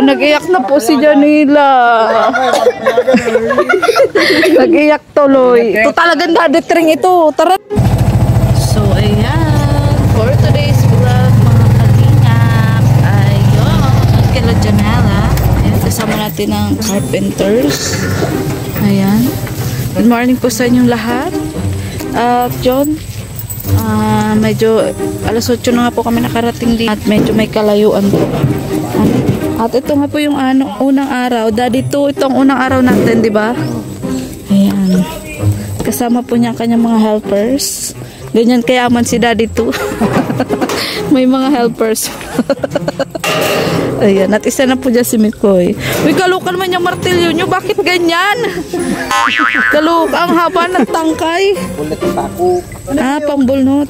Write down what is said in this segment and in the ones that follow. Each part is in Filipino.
nag-iyak na po si Janila. Nag-iyak tuloy. Ito talagang dadetring ito. Tara. So, ayan. For today's vlog, mga kalingap, ayun. Kila Janela. Ayan, kasama natin ang carpenters. Ayan. Good morning po sa inyong lahat. John, medyo alas 8 na nga po kami nakarating din at medyo may kalayuan po. At ito nga po yung unang araw. Daddy 2, itong unang araw natin, di ba? Ayan. Kasama po niya ang kanyang mga helpers. Ganyan kayaman si Daddy 2. May mga helpers. Ayan. At isa na po dyan si Mikoy. Uy, kalukan man yung martilyo nyo. Bakit ganyan? Kaluk, ang haba ng tangkay. Pambulnot.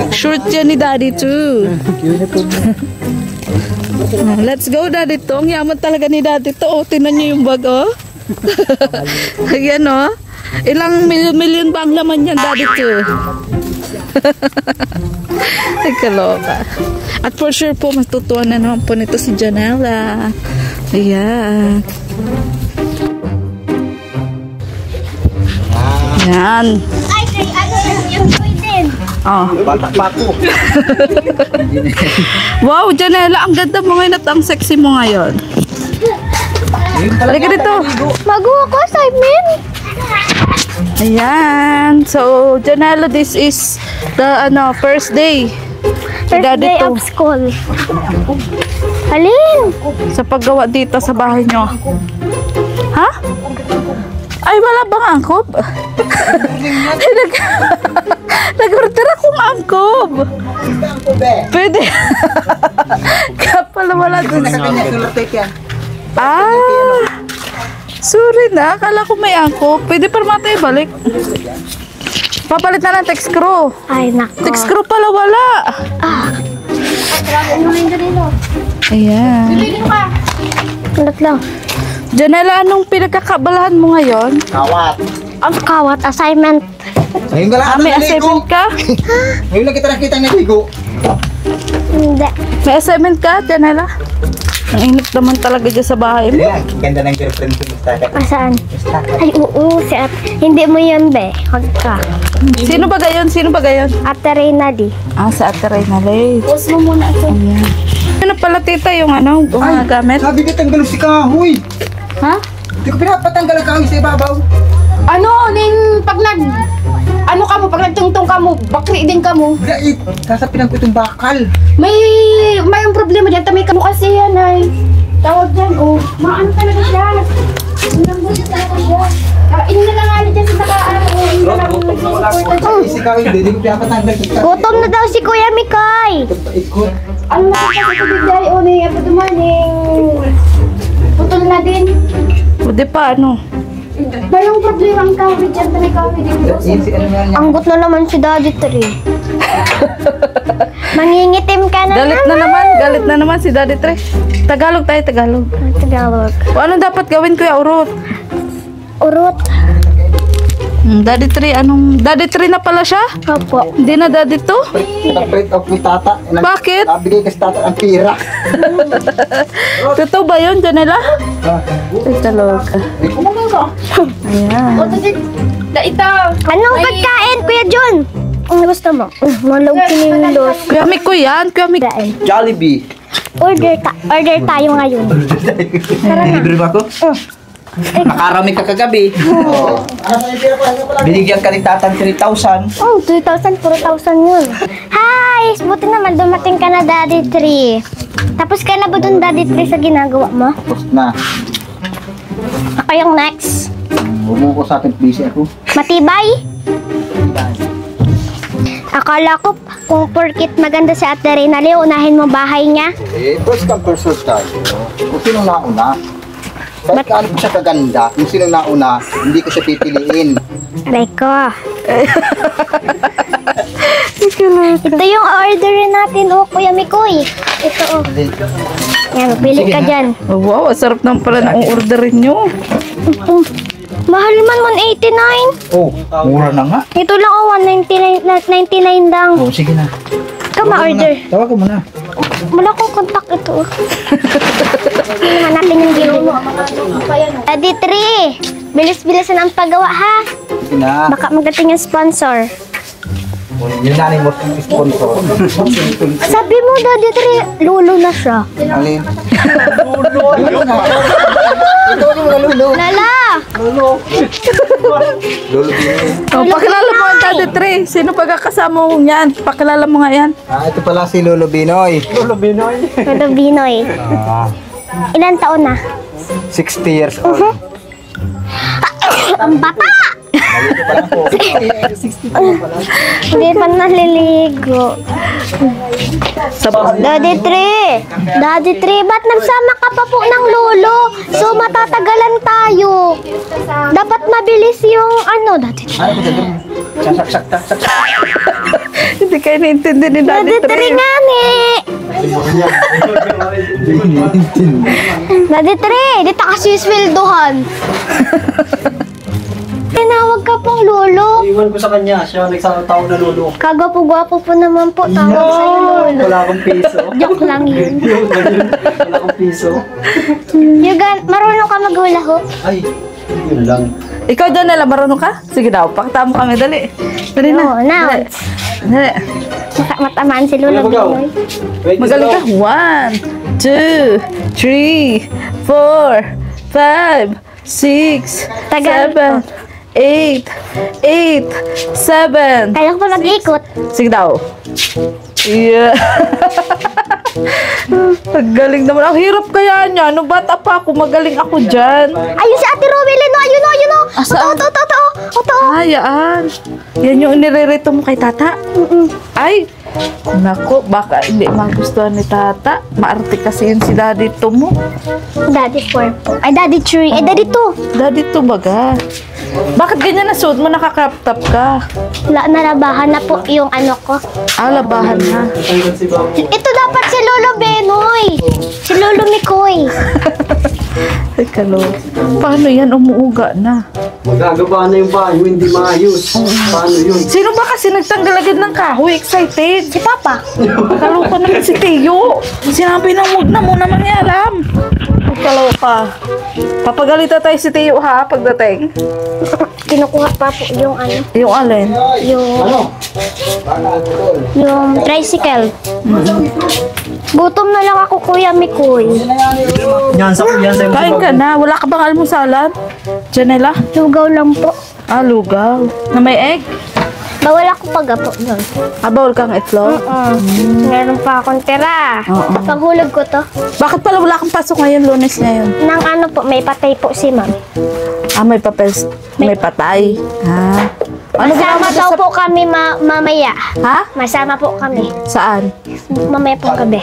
Short yan ni Daddy 2. Let's go, Daddy 2. Ang yaman talaga ni Daddy 2. Oh, tinan nyo yung bag, oh. Ayan, oh. Ilang milyon ba ang laman yan, Daddy 2? Ay, kaloka. At for sure po, matutuwa na naman po nito si Janela. Ayan. Ayan. Ay, yung din. Oh. Wow, Janela, ang ganda mo ngayon at ang sexy mo ngayon. Halika dito. Mag-uwa ko, Simon. Ayan. So, Janela, this is the first day. First day of school. Alin? Sa paggawa dito sa bahay nyo. Ha? Ay, wala bang angkop? Nag-order akong angkop. Pwede. Kaya pala wala dun. Sorry na. Akala ko may angkop. Pwede pa naman tayo balik. Papalit na ng text screw. Ay, nako. Text screw pala wala. Ayan. Kulat lang. Janela, anong pinagkakabalahan mo ngayon? Kawat. Ang kawat, assignment. Ngayon ka lang May assignment ka? Ngayon lang kita nakita ng ligo. Hindi. May assignment ka, Janela? Ang init naman talaga dyan sa bahay mo. Ayan, ganda ng girlfriend ko. Saan? Ay, oo. Hindi mo yun, be. Huwag ka. Sino ba gayon? Sino ba gayon? Ate Reyna, di. Sa Ate Reyna Lay. Post mo muna ito. Ayan. Ano pala tita yung mga gamit? Sabi ko tanggalin si kahoy. Ha? Hindi ko pinapatanggal ang kahoy sa ibabaw. Pag nagtungtong ka mo, bakri din ka mo. Dahil, sasapin ko itong bakal. May problema dyan, tamay ka mo kasi yan ay. Tawag dyan, oh. Maano talaga siya. Malambot talaga siya. Inilalangali dyan sa nakaan. Si kahoy, hindi ko pinapatanggal. Gutom na daw si Kuya Mikoy. Ikot. Ano na kasi ito bigay, oh, ni Apo Dumaning. Putol na din. Pwede pa, ano? Mayroong problema ang kawin dyan, tamay kawin din. Anggot na naman si Daddy 3. Mangingitim ka na Galit na naman si Daddy Tre. Tagalog tayo, Tagalog. Tagalog. O ano dapat gawin ko ya, Urot? Urot. Daddy Tre, Daddy Tre na pala siya? Opo. Hindi na Daddy 2? Nag-print off ni tata. Bakit? Nabigay kasi tata ang pira. Totoo ba yun, Janela? Ay, talog. Ayan. Anong pagkain, Kuya John? Ang gusto mo? Malaw kinilos. Kuya Miko yan, Kuya Miko. Jollibee. Order tayo ngayon. Tara na. Libre ba ako? Nakarami ka kagabi. Binigyan ka ni tatang 3,000. Oh, 2,000, 4,000 yun. Hi! Buti naman dumating ka na, Daddy 3. Tapos ka na ba dun, Daddy 3, sa ginagawa mo? Tapos na. Ako yung next. Huwag mo ko sa akin, busy ako. Matibay? Akala ko, kung porkit maganda si Ate Reyna, unahin mo bahay niya. First come, first serve tayo. Kung sino nauna, kahit kaano ko siya kaganda, kung sino nauna, hindi ko siya pipiliin. Aray ko. Ito yung orderin natin, Kuya Mikoy. Ito, Yan, pili ka dyan. Oh, wow, sarap naman pala ng orderin nyo. Mahal man 189. Oh, mura na nga. Ito lang 199 lang. Oh, sige na. Ikaw ma-order. Tawagan mo na. Wala akong kontak ito. Hindi naman natin yung giro mo. Daddy Tree, bilis-bilisan ang paggawa ha. Sige na. Baka magating yung sponsor. Yun na rin mo sponsor. Sabi mo, Daddy Tree, lulo na siya. Alin? Lulo na. Ito yung mga lulo. Lala! Lulo din. Oh, pakilala mo ang Daddy Tree. Sino pagkakasama mo yan? Pakilala mo nga yan. Ito pala si Lolo Binoy. Lolo Binoy. Ilan taon na? 60 years old. Ang bata! Malito pa lang po. 60 pa lang pala. Hindi pa naliligo. Daddy Tree, ba't nagsama ka pa po ng lolo? So matatagalan tayo. Dapat mabilis yung Daddy Tree. Ano ko dyan? Saksak. Hindi kayo naintindi ni Daddy Daddy Tree Tree. nga ni. Daddy Tree, dito kasi sweldohan. Tinawag ka pong lolo. Iwan ko sa kanya, siya nagsasataw na lolo. Kagwapo-gwapo po naman po. Tawag sa'yo lolo. Wala akong piso. Joke lang yun. Wala akong piso. Marunong ka maghula hoop? Ay, yun lang. Ikaw dyan nila, marunong ka? Sige daw, pakita mo kami, dali. Dali na. No, now. Dali. Matamaan si Lolo Binoy. Wait, Magaling ka. 1, 2, 3, 4, 5, 6, Tagal 7, 8, 7. Kaya ko pa mag-ikot. Sige daw. Yeah. Ang galing naman. Ang hirap kaya niya. Nung bata pa ako, magaling ako dyan. Ayun si Ate Rowelyn, no? Ayun, no? Saan? Oto. Ay, yan. Yan yung nirerito mo kay tata. Ay, naku, baka hindi magustuhan ni tata. Maarte kasi yun si Daddy to mo. Daddy 4 po. Ay, Daddy 3. Ay, Daddy 2. Daddy to baga. Bakit ganyan na suot mo? Naka-crop top ka. Nalabahan na po yung ko. Ah, labahan na. Ito dapat si Lolo Benoy. Si Lolo Mikoy. Ay, kalo. Paano yan? Umuuga na. Magagawa na yung banyo, hindi maayos. Paano yun? Sino ba kasi nagtanggal agad ng kahoy? Excited. Si Papa. Kaloka naman si Teo. Sinabi na huwag na muna mangialam. Kaloka. Papagalitan tayo si Teo ha pagdating. Kinukuha pa po yung Yung alin? yung tricycle. Gutom na lang ako, Kuya Mikoy. Yan sa Kain ka na. Wala ka bang almusalan? Janela? Lugaw lang po. Ah, lugaw. Na may egg? Bawal ako pag-apo doon. Ah, bawal kang itlog? Meron pa akong tira. Oo. Paghulog ko to. Bakit pala wala kang pasok ngayon, Lunes ngayon? Nang po, may patay po si Ma'am. Ah, may papel, may patay. Ah. Ano Masama ginawa mo daw sa... po kami mamaya. Ha? Masama po kami. Saan? Mamaya po gabi.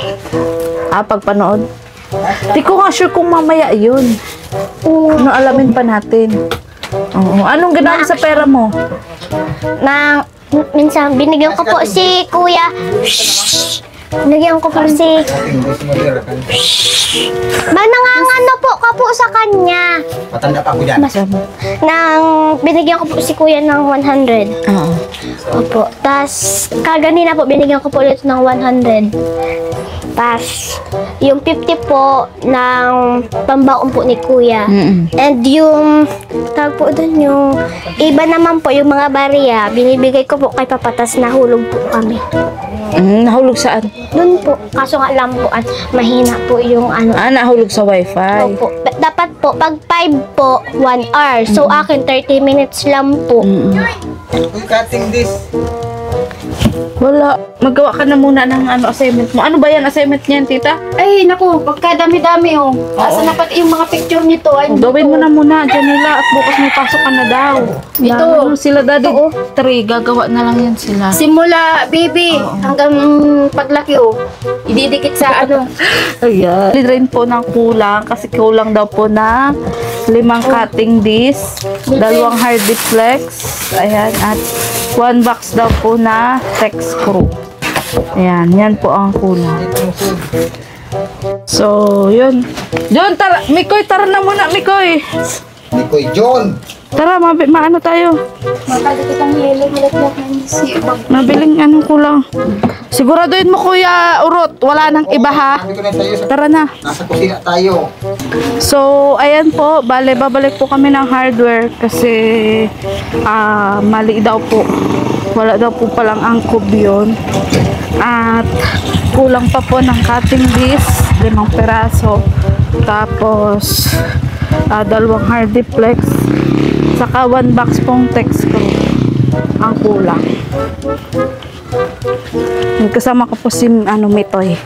Ah, pagpanood? Di ko nga sure kung mamaya yun. Ano, alamin pa natin. Oo. Anong ginawa mo sa pera mo? Minsan, binigyan ko po si Kuya. Binigyan ko po si... Nangangano po ka po sa kanya. Matanda pa ako dyan. Binigyan ko po si Kuya ng 100. Oo. Opo. Tapos, kaganina po, binigyan ko po ulit ng 100. Tapos, yung 50 po ng pambaon po ni Kuya. And yung, tawag po doon, yung iba naman po, yung mga bariya, binibigay ko po kay Papatas, nahulog po kami. Nahulog saan? Doon po, kaso nga lang po, mahina po yung Ah, nahulog sa wifi. Opo. Dapat po, pag 5 po, 1 hour. So, akin 30 minutes lang po. Cutting this. Wala. Magawa ka na muna ng assignment mo. Ano ba yan? Assignment niyan, tita? Ay, naku, pagkadami-dami oh. Asa na pati yung mga picture nito. Ay, Gawin mo na muna, Janela, at bukas may pasok ka na daw. Ito. Ano, sila Daddy 3, gagawa na lang yan sila. simula baby hanggang paglaki oh. Ididikit sa Ayan. Rin po ng kulang kasi kulang daw po na 5 cutting disc, 2 hard deflex, ayan, at 1 box daw po na text screw. Ayan, yan po ang kulang. So, yun. John, tara, Mikoy, tara na muna, Mikoy. Mikoy John. Tara, maano tayo? Makali kitang yelo, malaglag na si Mabiling ano ko lang. Siguraduhin mo Kuya Urot, wala nang iba ha. Sabi ko na sa'yo, Tara na. nasa kusina tayo. So, ayan po, babalik po kami ng hardware kasi mali daw po. Wala daw po palang angkob yun. At kulang pa po ng cutting disc, 5 peraso. Tapos, 2 hardiplex. Saka 1 box pong text screw ang kulang. Kasama ko po si Mitoy.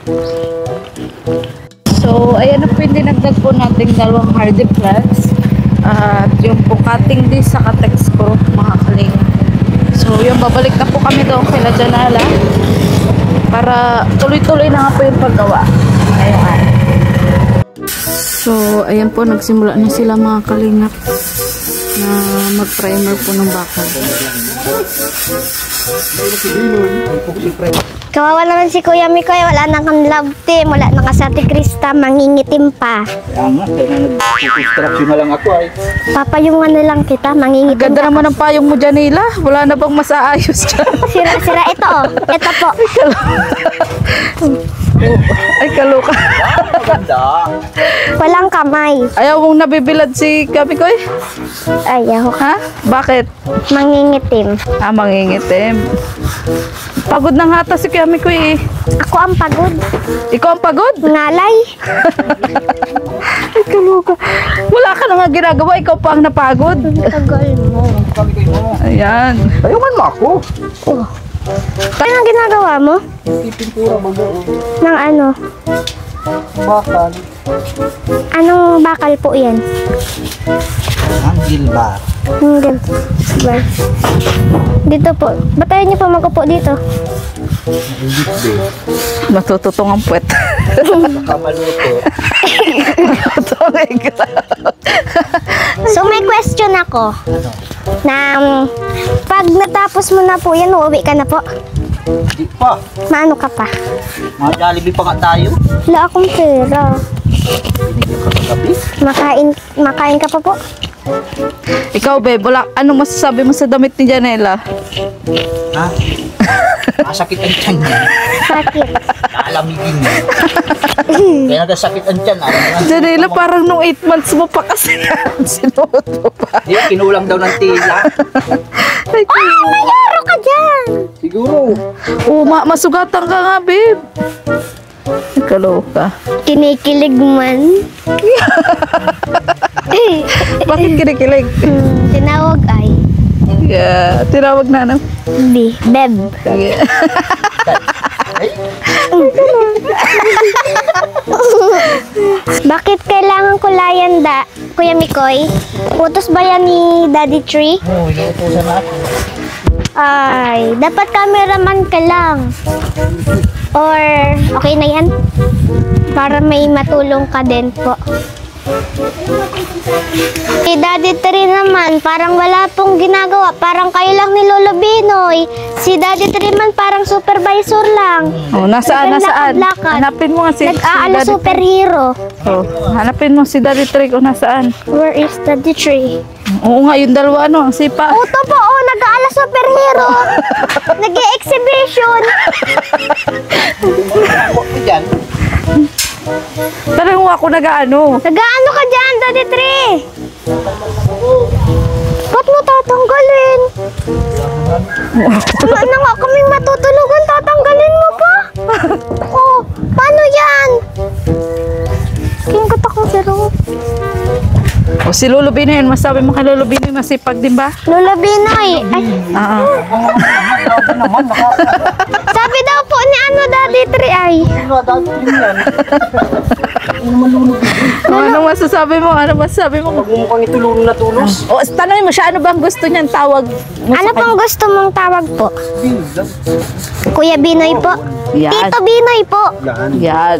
So, ayan na po yung dinagdag po nating 2 hardiplex. At yung po cutting disc saka text screw, mga kalinga. So, yung babalik na po kami doon kay Janala para tuloy-tuloy na nga po yung paggawa. Ayan. So, ayan po, nagsimula na sila mga kalingap na mag-primer po ng bakal. Kawawa naman si Kuya Mikoy, wala nang kang love team, wala nang kasati Krista, mangingitim pa. Kaya nga, kaya nag-construction na lang ako ay. Papayungan na lang kita, mangingitim Ganda ka. naman ang payong mo, Janila. Wala na bang masaayos dyan? Sira-sira, ito oh, ito po. Ay, kaloka. Maganda. Walang kamay. Ayaw mong nabibilad si Kamikoy? Ayaw, Ha? Bakit? mangingitim. Mangingitim. Pagod ng hata si Kamikoy eh. Ako ang pagod. Ikaw ang pagod? Ngalay. Ay, kaloka. Wala ka na nga ginagawa. Ikaw pa ang napagod. Tagal mo. Kami kayo mo. Ayan. Ayungan mo ako. Ano ang ginagawa mo? Ipintura mo ba? Ng ano? Bakal. Anong bakal po yan? Ang gilbar. Hindi. Ba- Dito po. Ba't ayaw niyo po mag-upo dito? Matututong ang puwet. Kamaluto. So may question ako. Na pag natapos mo na po yan, uuwi ka na po. Hindi pa. Maano ka pa? Mga Jollibee pa nga tayo. Wala akong pera. Binigyan ka kagabi. Makain ka pa po? Ikaw, babe, anong masasabi mo sa damit ni Janela? Ha? Masakit ang tiyan niya. Sakit. Naalamigin niya. Kaya nagkasakit ang tiyan. Janela, parang nung 8 months mo pa kasi yan. Sinuot mo pa. Hindi, kinulang daw ng tila. Ay, Mayaro ka dyan! Siguro. masugatan ka nga, babe. Kaloka. Kinikilig man. Bakit kinikilig? Tinawag ay. Yeah, tinawag na ano? Beb. Sige. Bakit kailangan kulayan Kuya Mikoy? Utos ba yan ni Daddy Tree? Oo, inuutosan na ako. Ay, dapat cameraman ka lang. Or, okay na yan? Para may matulong ka din po. Si Daddy Tree naman, parang wala pong ginagawa. Parang kayo lang ni Lolo Binoy. Si Daddy Tree man parang supervisor lang. Oh, nasaan? Naglakad-lakad. Hanapin mo nga si Nag-aala Daddy. superhero. Oh, hanapin mo si Daddy Trick kung nasaan. Where is Daddy Tree? Oo nga, yung dalawa ang sipa. Ito po, nag-aala superhero. Nag-e-exhibition. Ako ko dyan. Talagang ako nag-ano. Nag-aano ka dyan, Daddy Tree? Ba't mo tatanggalin? Ano nga kaming matutulugan, tatanggalin mo pa? Oh, paano yan? Kingkot ako, pero... O si Lolo Binoy, masabi mo kay Lolo Binoy, masipag din ba? Lolo Binoy, ay, sabi daw po ni Daddy Tree ay. Anong masasabi mo? Ano masasabi mo? Mukhang itulong na tulos. O, tanongin mo siya, ano bang gusto niyang tawag mo Ano sa pong gusto mong tawag po? Kuya Binoy po? Yan. Tito Binoy po? Yan. Yan.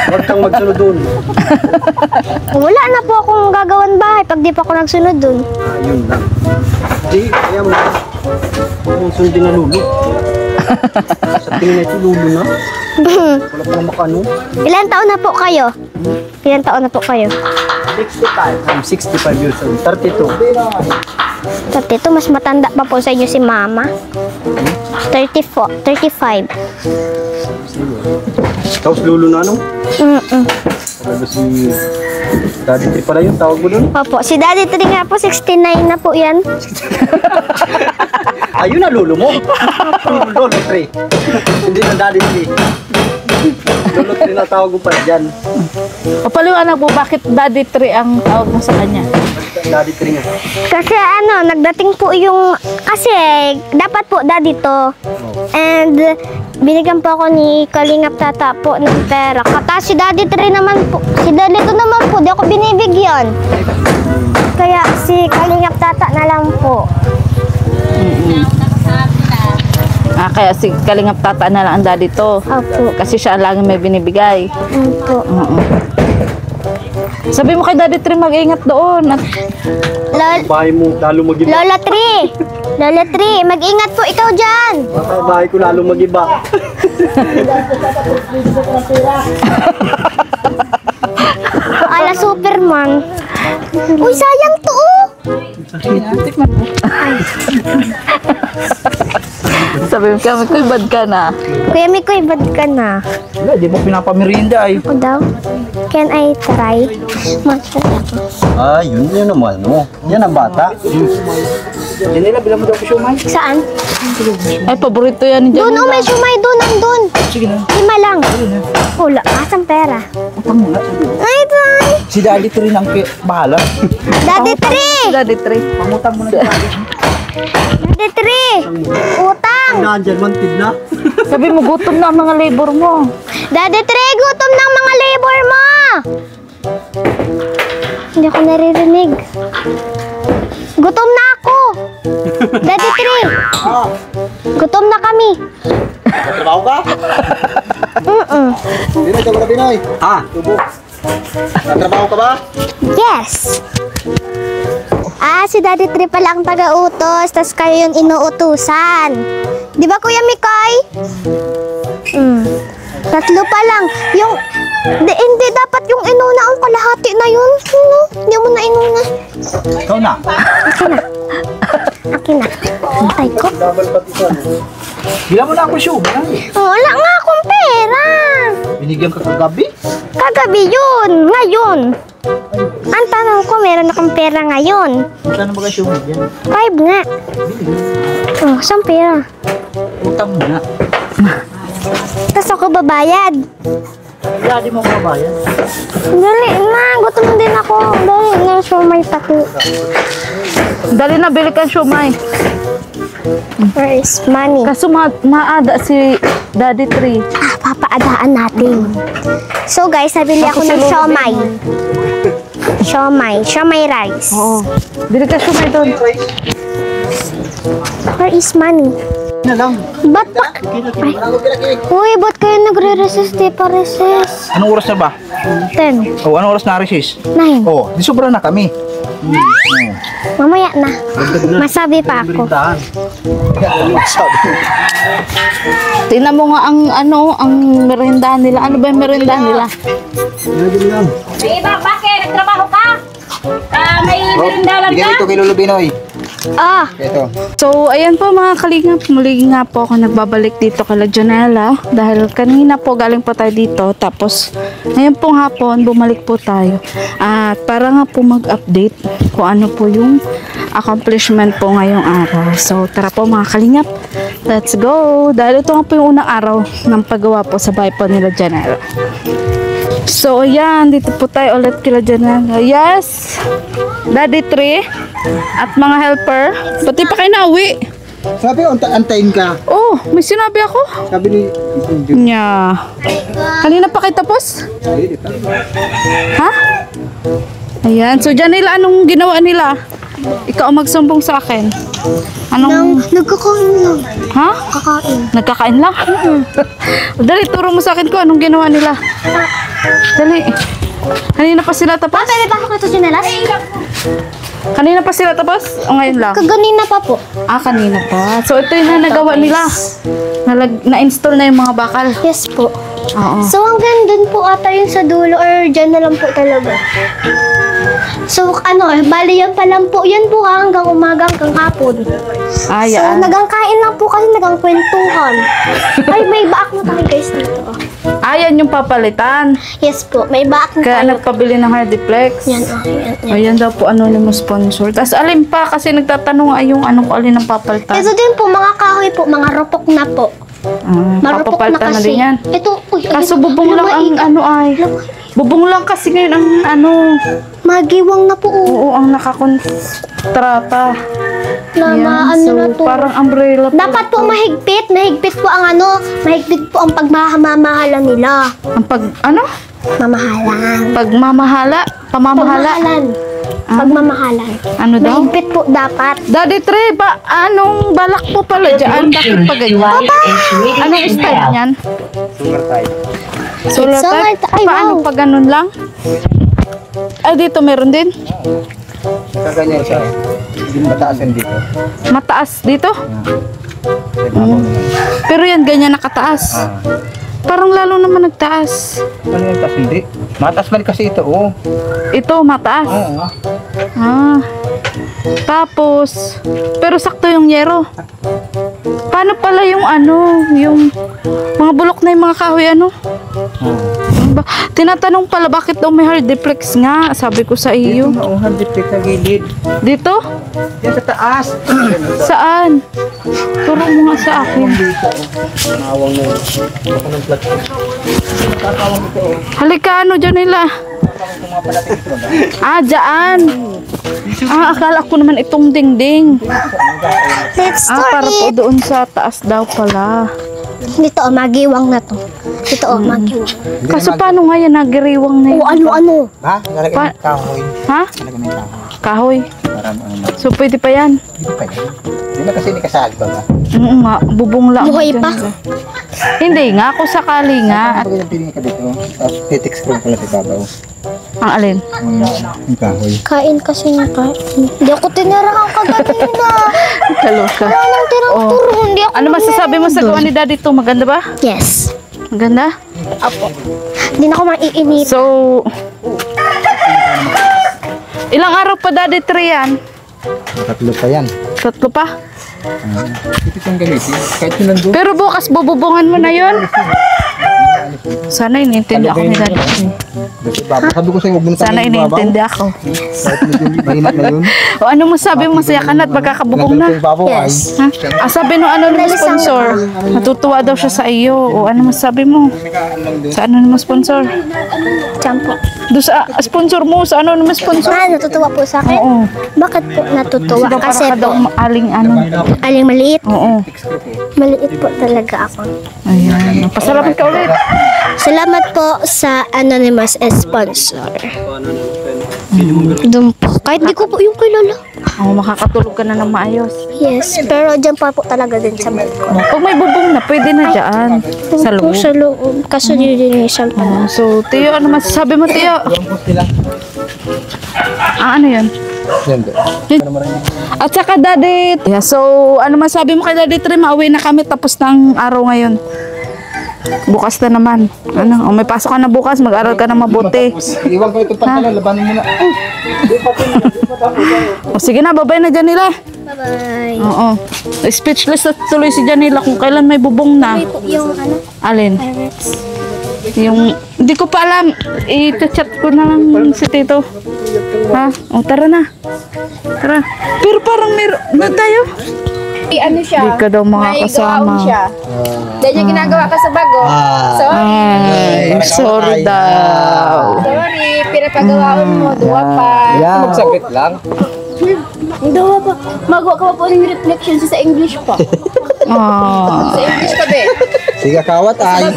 Huwag kang magsunod dun. Wala na po akong gagawan bahay pag di pa ako nagsunod dun. Ayun lang. Di, kaya mo. Huwag mong sundin na lulo. Sa tingin na ito lulo na. Wala pa na makano. Ilan taon na po kayo? Ilan taon na po kayo? I'm 65 years old. 32. 32, mas matanda pa po sa inyo si Mama. 34, 35. Tapos lulo na ano? Mm-mm. Talaga si Daddy Tree pala yun, tawag mo dun? Opo, si Daddy Tree nga po, 69 na po yan. Ayun na, lulo mo. Lolo Tree. Hindi na Daddy Tree. Lolo Tree na tawag mo pala dyan. O paliwanag po, bakit Daddy Tree ang tawag mo sa kanya? Daddy Tree nga. Kasi nagdating po yung, kasi dapat po Daddy to. And binigyan po ako ni Kalingap Tata po ng pera. Kata si Daddy Tree naman po, si Daddy to naman po, di ako binibigyan. Kaya si Kalingap Tata na lang po. Kaya si Kalingap Tata na lang ang daddy to. Opo. Kasi siya ang laging may binibigay. Opo. Sabi mo kay Daddy Tree mag-ingat doon. At Bahay mo, lalo mag-iba. Lola Tree! Lola Tree, mag-ingat po ikaw dyan! Baka bahay ko lalo mag-iba. Ala Superman. Uy, sayang to oh! sabi mo kami, kuy bad ka na. Kuya Mikoy, bad ka na. Wala, di mo pinapamirinda ay. Ako daw. Can I try? Ah, yun naman, no? Yan ang bata. Yan nila, bilang mo daw ko siumay. Saan? Ay, paborito yan ni Doon, Janila. oh, may sumay doon, nandun. Sige na. 5 lang. Wala, asang pera. Utang mo nga. Ay, tay! Si Daddy Tree nang bahala. Daddy Tree! Daddy Tree. Pangutang mo na si Daddy. Daddy Tree! Utang! Nandyan, mantig na. Sabi mo, gutom na ang mga labor mo. Daddy Tree, gutom ng mga labor mo! Hindi ako naririnig. Gutom na ako! Daddy Tree! Gutom na kami. Trabaho ka? Binoy, tago na Binoy. Ah, Tubo. Natrabaho ka ba? Yes! Si Daddy Tree pala ang taga-utos, tas kayo yung inuutusan. Di ba, Kuya Mikoy? Tatlo pa lang. Yung, hindi dapat yung inuna ang kalahati na yun. Hindi mo na inuna. Ikaw na. Akin na. Akin na. Antay ko. bilang mo na ako siumay. Wala nga akong pera. Binigyan ka kagabi? Kagabi yun. Ngayon. Ang tanong ko, meron akong pera ngayon. Saan ba ka siumay yan? 5 nga. Oh, saan pera? Utang mo na. Tapos ako babayad. Daddy mo kabayan. Dali na, gutom din ako. Dali na, sumay pati. Dali na, bili ka siumay. Where is money? Kaso maada si Daddy Tree. Papaadaan natin. So guys, nabili ako ng siomay. Siomay rice. Oo. Bili ka siumay doon. Where is money? Na lang. Ba't pa? Uy, ba't kayo nagre-resist? Di pa resist. Anong oras na ba? 10, Oh, anong oras na recess? 9. Oh, di sobra na kami. Mamaya na. Masabi pa ako. Berintahan. Tingnan mo nga ang merindahan nila. Ano ba yung merindahan nila? Yan. Diba, bakit? Nagtrabaho ka? May merindalan Bigyan ito kay Lolo Binoy. Ito. So, ayan po mga kalingap. Muli nga po ako nagbabalik dito kay Janela. Dahil kanina po galing po tayo dito. Tapos, ngayon pong hapon, bumalik po tayo. At para nga po mag-update kung ano po yung accomplishment po ngayong araw. So, tara po mga kalingap. Let's go! Dahil ito nga po yung unang araw ng paggawa po sa bahay po nila Janela. So, ayan. Dito po tayo ulit kila Janela. Yes! Daddy Tree at mga helper. Pati pa kayo nauwi. Sabi ko, antayin ka. Oh, may sinabi ako. Sabi ni... Nya. Kanina pa kayo tapos? Ha? Ayan. So, Janela, anong ginawa nila? Ikaw ang magsumbong sa akin. Anong... Nagkakain lang. Ha? Kakain. Nagkakain lang? Dali, turo mo sa akin kung anong ginawa nila. Dali. Kanina pa sila tapos? Pwede ba ako ito sinalas? Kanina pa sila tapos? O ngayon lang? Kaganina pa po. Kanina pa. So, ito yung nagawa nila. Na-install na yung mga bakal. Yes po. Oo. So hanggang dun po ata yun sa dulo or dyan na lang po talaga. So bali yan pa lang po. Yan po hanggang umaga hanggang hapon. So Yan. nagangkain lang po kasi nagangkwentuhan. Ay, may baak na tayo guys dito. Yan yung papalitan. Yes po, may baak na Kaya tayo. nagpabili ng Hardiplex. Yan, yan. Ayan daw po anonymous sponsor. Tapos alin pa kasi nagtatanong yung anong alin ang papalitan. Ito din po, mga kahoy po, mga ropok na po. Marupok na Papapalitan na kasi. din yan. Ito, uy, Kaso bubong lang ang bubong lang kasi ngayon ang magiwang na po. oo, ang nakakontrata. Na Yan, ano na to. parang umbrella po. Dapat po mahigpit po ang mahigpit po ang pagmamahalan nila. Ang Mamahalan. pamamahala. Pagmamahalan. Pagmamahalan. Ano daw? Mahigpit po dapat. Daddy Tre, anong balak po pala dyan? Bakit pa ganyan? Anong style niyan? Solar Solar type? ay, Paano wow. pa ganun lang? Ay, dito meron din. Kaganyan siya. Hindi mataas yan dito. Mataas dito. Sa ibabaw naman. Pero yan, ganyan nakataas. Parang lalo naman nagtaas. Ano yung taas? Hindi. Mataas man kasi ito, oh. Ito, mataas. Oo. Tapos, pero sakto yung yero. Paano pala yung yung mga bulok na yung mga kahoy, Ano ba? Tinatanong pala bakit daw may Hardiplex nga. Sabi ko sa iyo. Ito na, oh, handipik sa gilid. Dito? Yan sa taas. Saan? Turo mo nga sa akin. Mawang na yun. Baka ng plastic. Kakawang ito, oh. Halika, dyan nila. Dyan. Akala ko naman itong dingding. Let's Para po doon sa taas daw pala. Dito, magiwang na to. Dito, magiwang. Kaso paano nga yan, nagiriwang na yun? Ano? Ha? Lalagyan ng kahoy. Ha? Lalagyan ng kahoy. Kahoy. Para ano na. So, pwede pa yan? Hindi pa yan. Hindi na kasi hindi kasali ba ba? Oo nga, bubong lang. Buhay dyan pa? nila. Hindi nga, kung sakali nga. Pag yung piling ka dito, tapos titik screw pala sa ibabaw. Ang alin? Yung kahoy. Kain kasi nga kain. Hindi ako tinirahan kaganina. Kaloka. Anong tirang-turo? Hindi ako Ano masasabi mo sa gawa ni Daddy to? Maganda ba? Yes. Maganda? Hindi na ako maiinip. So, ilang araw pa Daddy Tre yan? Tatlo pa yan. Tatlo pa? Ito itong gamitin. Kahit yun nandun. Pero bukas bububungan mo na yun? Sana iniintindi ako ni Daddy Tre. Sabi ko sa'yo, huwag mo na Sana tayo ibabaw. iniintindi ako. Kahit medyo mainit na yun. O ano mo sabi mo, masaya ka na at magkakabubong na? Yes. Ha? Sabi nung ano naman sponsor, natutuwa daw siya sa iyo. O ano masabi mo? Sa ano naman sponsor? Champo. Doon sa sponsor mo, sa ano naman sponsor? Natutuwa po sa akin? Oo. Bakit po natutuwa? Daw Kasi para ka daw po, aling ano. aling maliit. Oo. Maliit po talaga ako. Ayan. Pasalamat ka ulit. Salamat po sa anonymous sponsor. Doon po. Kahit di ko po yung kilala. Oo, makakatulog ka na ng maayos. Yes, pero dyan pa po talaga din sa balkon. Pag may bubong na, pwede na dyan. Sa Po loob. sa loob. Kaso nilinisan pa. So, Tiyo, ano masasabi mo, Tiyo? Ano yan? Yan doon. At saka, Daddy. Yeah, so, ano masabi mo kay Daddy Tre? Mauwi na kami tapos ng araw ngayon. Bukas na naman. Ano? May pasok ka na bukas, mag-aral ka na mabuti. Iwan ko ito pantalo, labanin mo na. O sige na, babay na Janila. Bye-bye. Oo. Speechless na tuloy si Janila kung kailan may bubong na. Yung ano? Alin? Pirates. Yung, hindi ko pa alam. I-chat ko na lang si Tito. Ha? O, tara na. Tara. Pero parang meron tayo. Ano siya? Hindi ka daw makakasama. Dahil yung ginagawa ka sa bago. Ay, sorry daw. Sorry, pinapagawaon mo, duwa pa. Magsabit lang. Duwa pa. Magawa ka pa po ng reflection sa English pa. Ah. Sa English pa, be. Sige, kawat ay.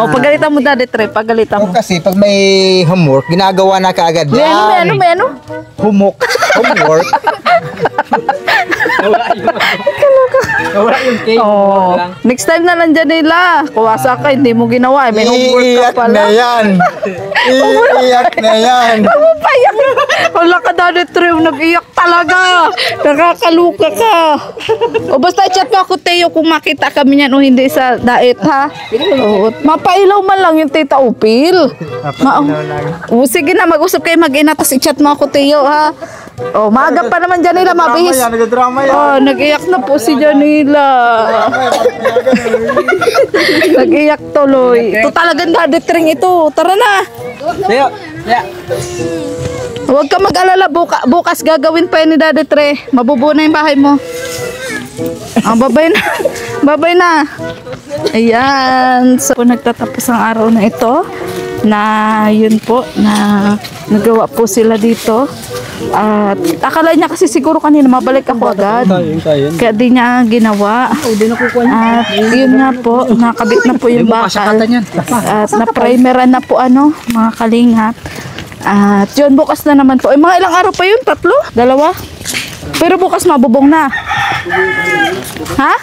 O, pagalitan mo Daddy Tre, pagalitan mo. Kasi pag may homework, ginagawa na kaagad yan. May ano? Homework. Wala yung cake. Oh, next time na lang Janila. Kuwasa ka, hindi mo ginawa. May homework ka Iiyak pala. na yan. Iiyak na yan. Payak. Wala ka Daddy Trim, nag-iyak talaga. Nakakaluka ka. O basta chat mo ako, Teo, kung makita kami niyan o hindi sa diet, ha? O, mapailaw man lang yung Tita Upil. O, sige na, mag-usap kayo mag-ina, tapos i-chat mo ako, Teo, ha? O, maaga pa naman Janila, mabihis. Nagdrama yan. Oh, nag-iyak na po si Janila. Nag-iyak tuloy. Ito talagang Daddy Tring ito. Tara na. Teo, Huwag ka mag-alala, bukas gagawin pa yun ni Daddy Tre. Mabubuo na yung bahay mo. Ah, babay na. Babay na. Ayan. So, nagtatapos ang araw na ito. Na yun po, na nagawa po sila dito. At akala niya kasi siguro kanina mabalik ako agad. Kaya di niya ginawa. At yun nga po, nakabit na po yung bakal. At na-primeran na po mga kalingap. At yun, bukas na naman po. Mga ilang araw pa yun? 3? 2? Pero bukas mabubong na. Ha?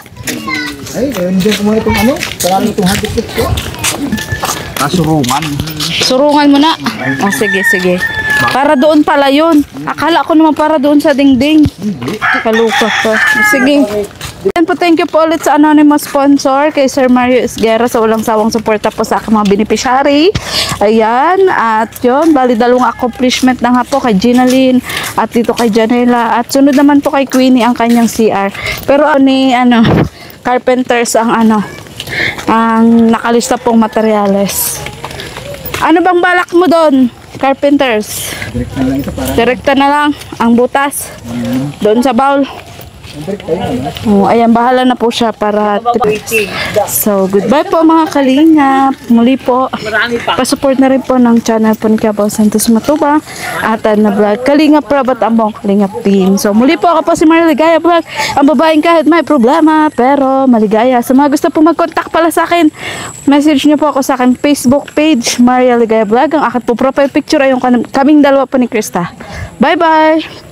Ay, hindi ko muna itong parang itong habit ko. Kasurungan. Surungan mo na. Oh, sige, sige. Para doon pala yun. Akala ko naman para doon sa dingding. Kaluka ka. Sige. And po, thank you po ulit sa anonymous sponsor kay Sir Mario Esguerra sa walang sawang suporta po sa aking mga beneficiary. Ayan. At yun, bali 2 accomplishment na nga po kay Ginalyn at dito kay Janela. At sunod naman po kay Queenie ang kanyang CR. Pero ni Carpenters ang ang nakalista pong materyales. Ano bang balak mo doon, Carpenters? Direkta lang ito para. Direkta na lang ang butas. Doon sa bowl. Oh, ayan, bahala na po siya para. So, goodbye po mga kalingap. Muli po, pasupport na rin po ng channel po ni Kabaw Santos Matuba at na vlog Kalingap Prab at ang buong Kalingap team. So, muli po ako po si Maria Ligaya Vlog, ang babaeng kahit may problema pero maligaya. Sa mga gusto po mag-contact pala sa akin, message niyo po ako sa akin Facebook page Maria Ligaya Vlog. Ang akin po profile picture ay yung kaming dalawa po ni Krista. Bye bye!